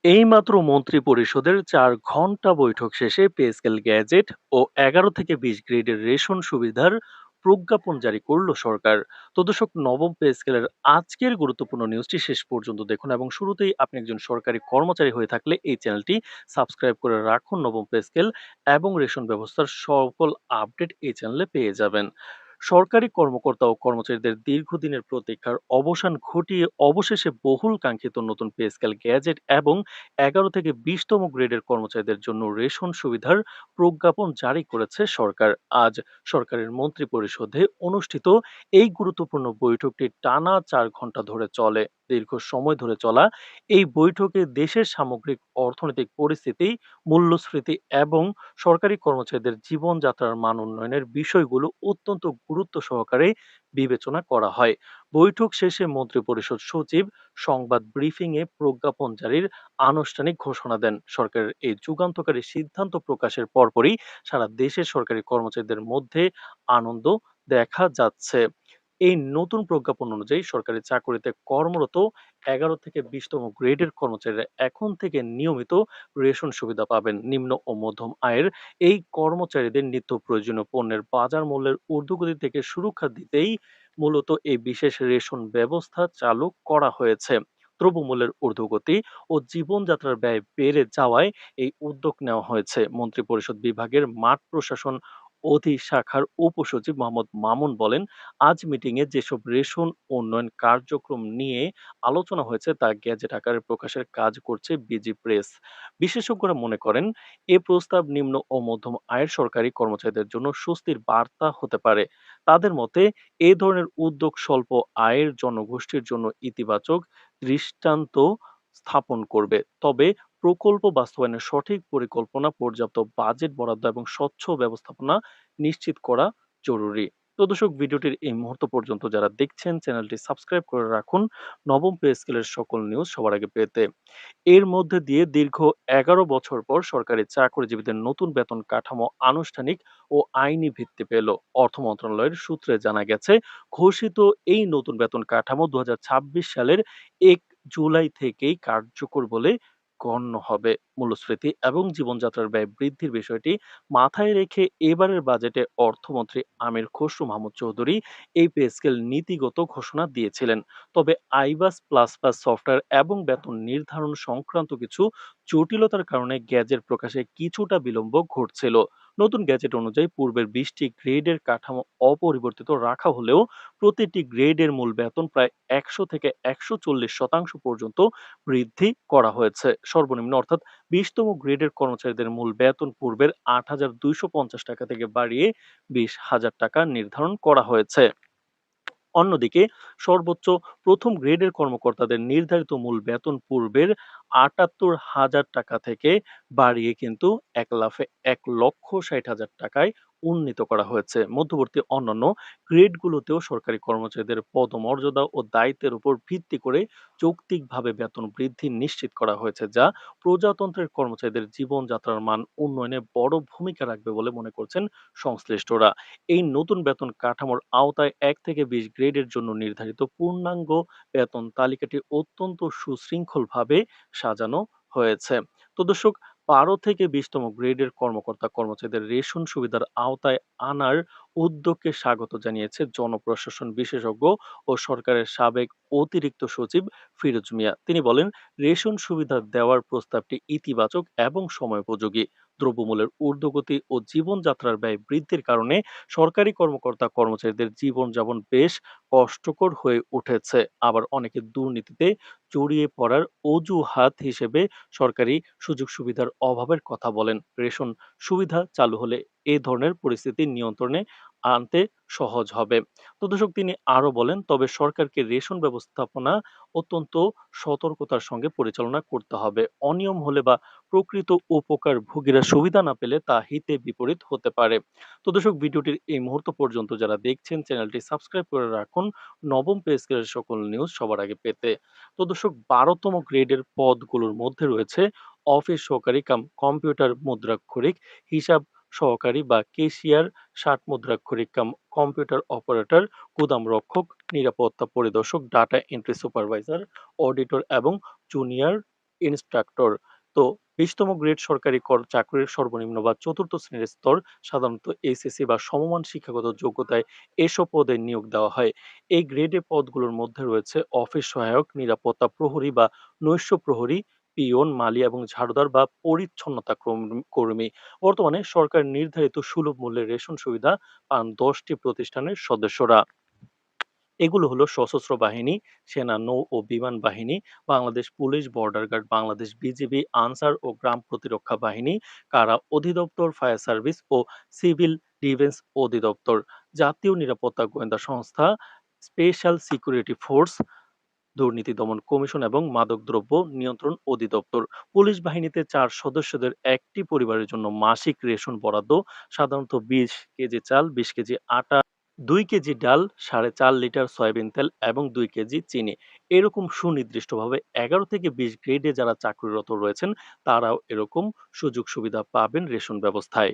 এইমাত্র মন্ত্রিপরিষদের ৪ ঘণ্টা বৈঠক শেষে পে স্কেল গ্যাজেট ও ১১ থেকে ২০ গ্রেডের রেশন সুবিধার প্রজ্ঞাপন জারি করল সরকার। তো দর্শক, নবম পে স্কেলের আজকের গুরুত্বপূর্ণ নিউজটি শেষ পর্যন্ত দেখুন এবং শুরুতেই আপনি একজন সরকারি কর্মচারী হয়ে থাকলে এই চ্যানেলটি সাবস্ক্রাইব করে রাখুন। নবম পে স্কেল এবং রেশন ব্যবস্থার সকল আপডেট এই চ্যানেলে পেয়ে যাবেন। সরকারি কর্মকর্তা ও কর্মচারীদের দীর্ঘদিনের প্রতীক্ষার অবসান ঘটিয়ে অবশেষে বহুল কাঙ্ক্ষিত নতুন পে স্কেল গ্যাজেট এবং ১১ থেকে ২০তম গ্রেডের কর্মচারীদের জন্য রেশন সুবিধার প্রজ্ঞাপন জারি করেছে সরকার। আজ সরকারের মন্ত্রিপরিষদে অনুষ্ঠিত এই গুরুত্বপূর্ণ বৈঠকটি টানা ৪ ঘন্টা ধরে চলে। দীর্ঘ সময় ধরে চলা এই বৈঠকে দেশের সামগ্রিক অর্থনৈতিক পরিস্থিতি, মূল্যস্ফীতি এবং সরকারি কর্মচারীদের জীবনযাত্রার মান উন্নয়নের বিষয়গুলো অত্যন্ত গুরুত্ব সহকারে বিবেচনা করা হয়। বৈঠক শেষে মন্ত্রিপরিষদ সচিব সংবাদ ব্রিফিংয়ে প্রজ্ঞাপন জারির আনুষ্ঠানিক ঘোষণা দেন। সরকারের এই যুগান্তকারী সিদ্ধান্ত প্রকাশের পরপরই সারা দেশের সরকারি কর্মচারীদের মধ্যে আনন্দ দেখা যাচ্ছে। এই নতুন প্রজ্ঞাপন অনুযায়ী সরকারি চাকুরিতে কর্মরত ১১ থেকে ২০তম গ্রেডের কর্মচারীরা এখন থেকে নিয়মিত রেশন সুবিধা পাবেন। নিম্ন ও মধ্যম আয়ের এই কর্মচারীদের নিত্য প্রয়োজনীয় পণ্যের বাজার মূল্যের ঊর্ধ্বগতি থেকে সুরক্ষা দিতেই মূলত এই বিশেষ রেশন ব্যবস্থা চালু করা হয়েছে। দ্রব্যমূল্যের ঊর্ধ্বগতি ও জীবনযাত্রার ব্যয় বেড়ে যাওয়ায় এই উদ্যোগ নেওয়া হয়েছে। মন্ত্রিপরিষদ বিভাগের মাঠ প্রশাসন শাখার উপসচিব মোহাম্মদ মামুন বলেন, আজ মিটিংয়ে যেসব রেশন উন্নয়ন কার্যক্রম নিয়ে আলোচনা হয়েছে তা গ্যাজেট আকারে প্রকাশের কাজ করছে বিজি প্রেস। বিশেষজ্ঞরা মনে করেন, এ প্রস্তাব নিম্ন ও মধ্যম আয়ের সরকারি কর্মচারীদের জন্য স্বস্তির বার্তা হতে পারে। তাদের মতে এ ধরনের উদ্যোগ স্বল্প আয়ের জনগোষ্ঠীর জন্য ইতিবাচক দৃষ্টান্ত স্থাপন করবে। তবে প্রকল্প বাস্তবায়নের সঠিক পরিকল্পনা, পর্যাপ্ত বাজেট বরাদ্দ এবং স্বচ্ছ ব্যবস্থাপনা নিশ্চিত করা জরুরি। তো দর্শক, ভিডিওটির এই মুহূর্ত পর্যন্ত যারা দেখছেন চ্যানেলটি সাবস্ক্রাইব করে রাখুন নবম পে স্কেলের সকল নিউজ সবার আগে পেতে। এর মধ্যে দিয়ে দীর্ঘ ১১ বছর পর সরকারি চাকরিজীবীদের নতুন বেতন কাঠামো আনুষ্ঠানিক ও আইনি ভিত্তি পেল। অর্থ মন্ত্রণালয়ের সূত্রে জানা গেছে, ঘোষিত এই নতুন বেতন কাঠামো ২০২৬ সালের ১ জুলাই থেকেই কার্যকর বলে গণ্য হবে। মূল্যস্ফীতি এবং জীবনযাত্রার ব্যয় বৃদ্ধির বিষয়টি মাথায় রেখে এবারের বাজেটে অর্থমন্ত্রী আমির খসরু মাহমুদ চৌধুরী এই পে স্কেল নীতিগত ঘোষণা দিয়েছিলেন। তবে আইবাস প্লাস প্লাস সফটওয়্যার এবং বেতন নির্ধারণ সংক্রান্ত কিছু জটিলতার কারণে গ্যাজেট প্রকাশে কিছুটা বিলম্ব ঘটছিল। নতুন গ্যাজেট অনুযায়ী পূর্বের ২০টি গ্রেডের কাঠামো অপরিবর্তিত রাখা হলেও প্রতিটি গ্রেডের মূল বেতন প্রায় ১০০ থেকে ১৪০% পর্যন্ত বৃদ্ধি করা হয়েছে। সর্বনিম্ন অর্থাৎ ২০তম গ্রেডের কর্মচারীদের মূল বেতন পূর্বের ৮,২৫০ টাকা থেকে বাড়িয়ে ২০,০০০ টাকা নির্ধারণ করা হয়েছে। অন্যদিকে সর্বোচ্চ প্রথম গ্রেডের কর্মকর্তাদের নির্ধারিত মূল বেতন পূর্বের ৭৮,০০০ টাকা থেকে বাড়িয়ে কিন্তু ১,৬০,০০০ টাকায় উন্নীত করা হয়েছে। মধ্যবর্তী অন্যান্য গ্রেডগুলোতেও সরকারি কর্মচারীদের পদমর্যাদা ও দায়িত্বের উপর ভিত্তি করে যৌক্তিকভাবে বেতন বৃদ্ধি নিশ্চিত করা হয়েছে, যা প্রজাতন্ত্রের কর্মচারীদের জীবনযাত্রার মান উন্নয়নে বড় ভূমিকা রাখবে বলে মনে করছেন সংশ্লিষ্টরা। এই নতুন বেতন কাঠামোর আওতায় ১ থেকে ২০ গ্রেডের জন্য নির্ধারিত পূর্ণাঙ্গ বেতন তালিকাটি অত্যন্ত সুশৃঙ্খলভাবে সাজানো হয়েছে। তো দর্শক, ১২ থেকে ২০তম গ্রেডের কর্মকর্তা কর্মচারীদের রেশন সুবিধার আওতায় আনার উদ্যোগকে স্বাগত জানিয়েছে জনপ্রশাসন বিশেষজ্ঞ ও সরকারের সাবেক অতিরিক্ত সচিব ফিরোজ মিয়া। তিনি বলেন, রেশন সুবিধা দেওয়ার প্রস্তাবটি ইতিবাচক এবং সময়োপযোগী। দ্রব্যমূল্যের ঊর্ধ্বগতি ও জীবনযাত্রার ব্যয় বৃদ্ধির কারণে সরকারি কর্মকর্তা কর্মচারীদের জীবনযাপন বেশ কষ্টকর হয়ে উঠেছে। আবার অনেকে দুর্নীতিতে জড়িয়ে পড়ার অজুহাত হিসেবে সরকারি সুযোগ সুবিধার অভাবের কথা বলেন। রেশন সুবিধা চালু হলে এ ধরনের পরিস্থিতি নিয়ন্ত্রণে আনতে সহজ হবে। তো দর্শক, তিনি আরো বলেন, তবে সরকারকে রেশন ব্যবস্থাপনা অত্যন্ত সতর্কতার সঙ্গে পরিচালনা করতে হবে। অনিয়ম হলে বা প্রকৃত উপকারভোগীরা সুবিধা না পেলে তা হিতে বিপরীত হতে পারে। তো দর্শক, ভিডিওটির এই মুহূর্ত পর্যন্ত যারা দেখছেন চ্যানেলটি সাবস্ক্রাইব করে রাখুন নবম পে স্কেলের সকল নিউজ সবার আগে পেতে। তো দর্শক, ১২তম গ্রেডের পদগুলোর মধ্যে রয়েছে অফিস সহকারী কাম কম্পিউটার মুদ্রাক্ষরিক, হিসাব সহকারী বা কেশিয়ার, ৬০ মুদ্রাক্ষরিক কাম কম্পিউটার অপারেটর, গুদাম রক্ষক, নিরাপত্তা পরিদর্শক, ডাটা এন্ট্রি সুপারভাইজার, অডিটর এবং জুনিয়র ইন্সট্রাক্টর। তো ২০তম গ্রেড সরকারি চাকরির সর্বনিম্ন বা চতুর্থ শ্রেণীর স্তর সাধারণত এইচএসসি বা সমমান শিক্ষাগত যোগ্যতায় এসব পদে নিয়োগ দেওয়া হয়। এই গ্রেডে পদগুলোর মধ্যে রয়েছে অফিস সহায়ক, নিরাপত্তা প্রহরী বা নৈশ প্রহরী, পিয়ন, মালি এবং ঝাড়ুদার বা পরিচ্ছন্নতা কর্মী। বর্তমানে সরকার নির্ধারিত সুলভ মূল্যের রেশন সুবিধা পান ১০টি প্রতিষ্ঠানের সদস্যরা। এগুলো হলো সশস্ত্র বাহিনী, সেনা, নৌ ও বিমান বাহিনী, বাংলাদেশ পুলিশ, border guard, Bangladesh BGB, Ansar ও গ্রাম প্রতিরক্ষা বাহিনী, কারা অধিদপ্তর, ফায়ার সার্ভিস ও সিভিল ডিফেন্স অধিদপ্তর, জাতীয় নিরাপত্তা গোয়েন্দা সংস্থা, স্পেশাল সিকিউরিটি ফোর্স, দুর্নীতি দমন কমিশন এবং মাদকদ্রব্য নিয়ন্ত্রণ অধিদপ্তর। পুলিশ বাহিনীতে ৪ সদস্যদের একটি পরিবারের জন্য মাসিক রেশন বরাদ্দ, সাধারণত ২০ কেজি চাল, ২০ কেজি আটা, ২ কেজি ডাল, ৪.৫ লিটার সয়াবিন তেল এবং ২ কেজি চিনি। এরকম সুনির্দিষ্টভাবে ১১ থেকে ২০ গ্রেডে যারা চাকরিরত রয়েছেন তারাও এরকম সুযোগ সুবিধা পাবেন রেশন ব্যবস্থায়।